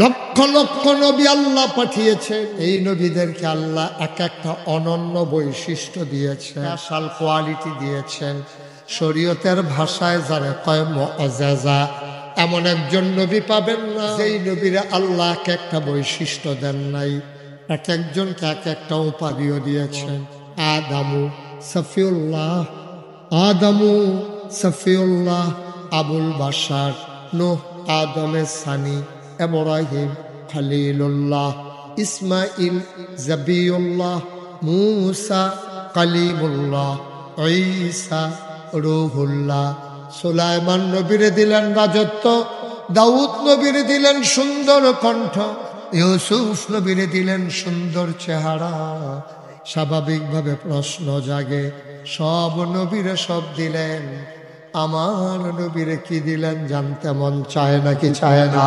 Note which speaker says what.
Speaker 1: লক্ষ লক্ষ নবী আল্লাহ পাঠিয়েছেন। এই নবীদেরকে আল্লাহ এক একটা অনন্য বৈশিষ্ট্য দিয়েছেন, স্পেশাল কোয়ালিটি দিয়েছেন। শরীয়তের ভাষায় যারা কয় মুআজ্জাজা, এমন একজন নবী পাবেন না যেই নবীরা আল্লাহ এক একটা বৈশিষ্ট্য দেন নাই, এক একজনকে এক একটা উপাধিও দিয়েছেন। আদামু সফিউল্লাহ, আদামু সফিউল্লাহ, আবুল বাশার, নূহ আদমের সানি, ইব্রাহিম খলিলুল্লাহ, ইসমাইল জবিউল্লাহ, মূসা কালিমুল্লাহ, ঈসা রূহুল্লাহ। সুলাইমান নবীরে দিলেন রাজত্ব, দাউদ নবীরে দিলেন সুন্দর কণ্ঠ, ইউসুফ নবীরে দিলেন সুন্দর চেহারা। স্বাভাবিকভাবে প্রশ্ন জাগে, সব নবীরে সব দিলেন, আমার নবীরে কি দিলেন জানতে মন চায় নাকি চায় না?